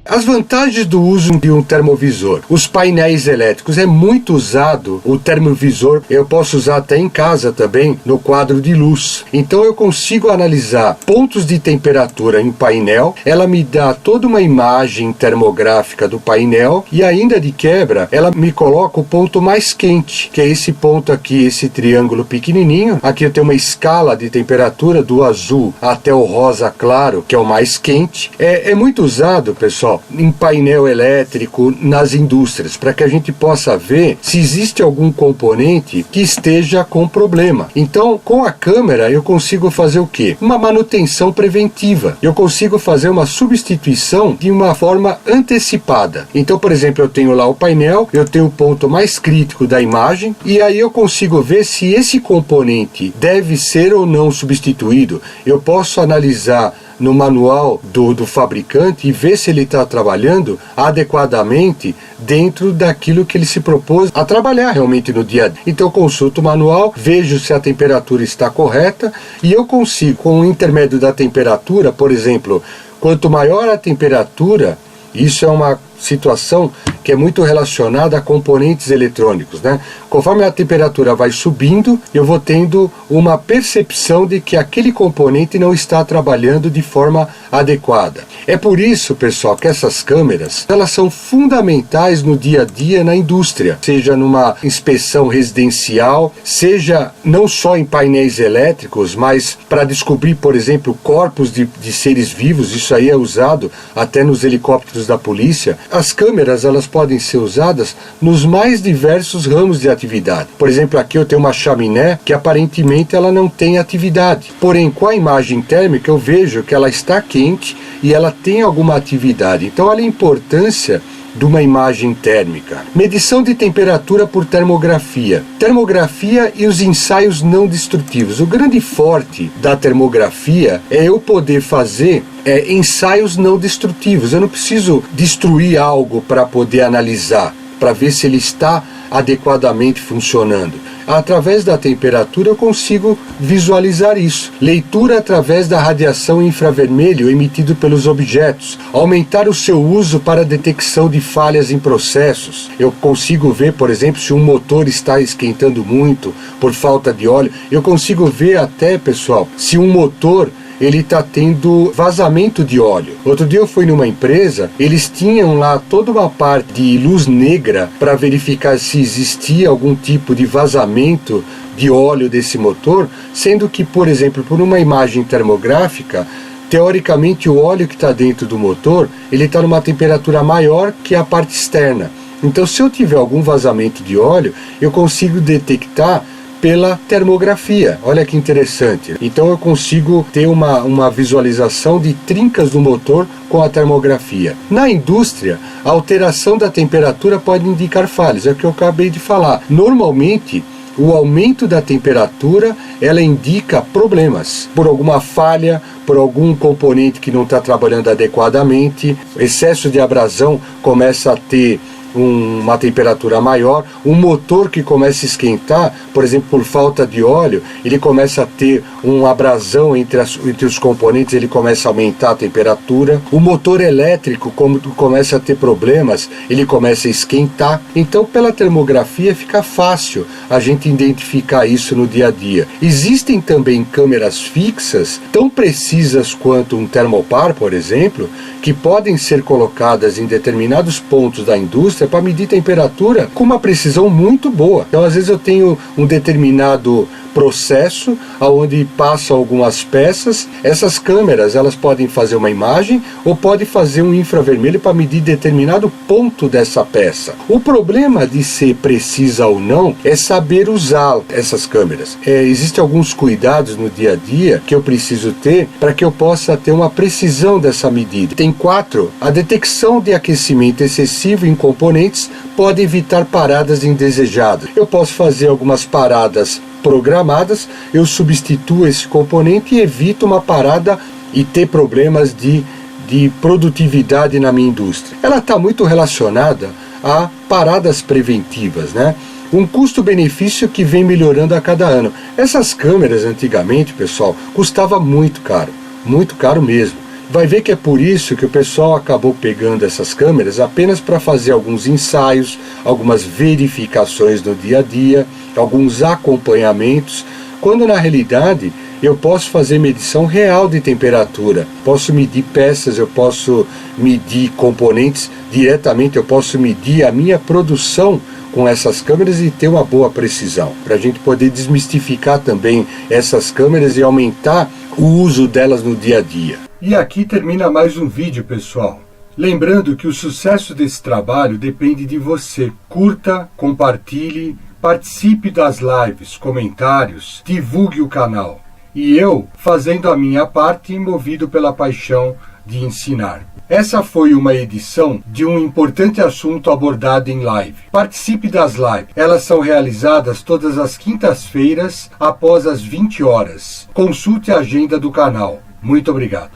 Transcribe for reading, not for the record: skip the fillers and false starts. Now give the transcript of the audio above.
As vantagens do uso de um termovisor. Os painéis elétricos, é muito usado o termovisor, eu posso usar até em casa também, no quadro de luz. Então eu consigo analisar pontos de temperatura em painel, ela me dá toda uma imagem termográfica do painel e ainda de quebra, ela me coloca o ponto mais quente, que é esse ponto aqui, esse triângulo pequenininho. Aqui eu tenho uma escala de temperatura do azul até o rosa claro, que é o mais quente. É muito usado, pessoal, em painel elétrico nas indústrias, para que a gente possa ver se existe algum componente que esteja com problema. Então, com a câmera, eu consigo fazer o quê? Uma manutenção preventiva. Eu consigo fazer uma substituição de uma forma antecipada. Então, por exemplo, eu tenho lá o painel, eu tenho o ponto mais crítico da imagem, e aí eu consigo ver se esse componente deve ser ou não substituído. Eu posso analisar no manual do fabricante e ver se ele está trabalhando adequadamente dentro daquilo que ele se propôs a trabalhar realmente no dia a dia. Então eu consulto o manual, vejo se a temperatura está correta e eu consigo, com o intermédio da temperatura, por exemplo, quanto maior a temperatura, isso é uma situação que é muito relacionada a componentes eletrônicos, né? Conforme a temperatura vai subindo, eu vou tendo uma percepção de que aquele componente não está trabalhando de forma adequada. É por isso, pessoal, que essas câmeras, elas são fundamentais no dia a dia na indústria, seja numa inspeção residencial, seja não só em painéis elétricos, mas para descobrir, por exemplo, corpos de seres vivos. Isso aí é usado até nos helicópteros da polícia. As câmeras, elas podem ser usadas nos mais diversos ramos de atividade. Por exemplo, aqui eu tenho uma chaminé que aparentemente ela não tem atividade. Porém, com a imagem térmica eu vejo que ela está quente e ela tem alguma atividade. Então, olha a importância de uma imagem térmica. Medição de temperatura por termografia. Termografia e os ensaios não destrutivos. O grande forte da termografia é eu poder fazer ensaios não destrutivos. Eu não preciso destruir algo para poder analisar, para ver se ele está adequadamente funcionando. Através da temperatura eu consigo visualizar isso. Leitura através da radiação infravermelho emitido pelos objetos. Aumentar o seu uso para detecção de falhas em processos. Eu consigo ver, por exemplo, se um motor está esquentando muito por falta de óleo. Eu consigo ver até, pessoal, se um motor ele está tendo vazamento de óleo. Outro dia eu fui numa empresa, eles tinham lá toda uma parte de luz negra para verificar se existia algum tipo de vazamento de óleo desse motor, sendo que, por exemplo, por uma imagem termográfica, teoricamente o óleo que está dentro do motor, ele está numa temperatura maior que a parte externa. Então, se eu tiver algum vazamento de óleo, eu consigo detectar pela termografia. Olha que interessante. Então eu consigo ter uma visualização de trincas do motor com a termografia. Na indústria, a alteração da temperatura pode indicar falhas, é o que eu acabei de falar. Normalmente, o aumento da temperatura, ela indica problemas, por alguma falha, por algum componente que não está trabalhando adequadamente, excesso de abrasão começa a ter uma temperatura maior, um motor que começa a esquentar, por exemplo, por falta de óleo, ele começa a ter uma abrasão entre os componentes, ele começa a aumentar a temperatura. O motor elétrico, como começa a ter problemas, ele começa a esquentar. Então, pela termografia fica fácil a gente identificar isso no dia a dia. Existem também câmeras fixas, tão precisas quanto um termopar, por exemplo, que podem ser colocadas em determinados pontos da indústria para medir temperatura com uma precisão muito boa. Então, às vezes eu tenho um determinado processo onde passam algumas peças. Essas câmeras, elas podem fazer uma imagem ou podem fazer um infravermelho para medir determinado ponto dessa peça. O problema de ser precisa ou não é saber usar essas câmeras. Existem alguns cuidados no dia a dia que eu preciso ter para que eu possa ter uma precisão dessa medida. Tem 4. A detecção de aquecimento excessivo em componentes pode evitar paradas indesejadas. Eu posso fazer algumas paradas programadas, eu substituo esse componente e evito uma parada e ter problemas de produtividade na minha indústria. Ela está muito relacionada a paradas preventivas, né? Um custo-benefício que vem melhorando a cada ano. Essas câmeras antigamente, pessoal, custava muito caro mesmo. Vai ver que é por isso que o pessoal acabou pegando essas câmeras apenas para fazer alguns ensaios, algumas verificações no dia a dia, alguns acompanhamentos, quando na realidade eu posso fazer medição real de temperatura, posso medir peças, eu posso medir componentes diretamente, eu posso medir a minha produção com essas câmeras e ter uma boa precisão, para a gente poder desmistificar também essas câmeras e aumentar o uso delas no dia a dia. E aqui termina mais um vídeo, pessoal. Lembrando que o sucesso desse trabalho depende de você. Curta, compartilhe, participe das lives, comentários, divulgue o canal. E eu fazendo a minha parte, movido pela paixão de ensinar. Essa foi uma edição de um importante assunto abordado em live. Participe das lives. Elas são realizadas todas as quintas-feiras, após as 20 horas. Consulte a agenda do canal. Muito obrigado.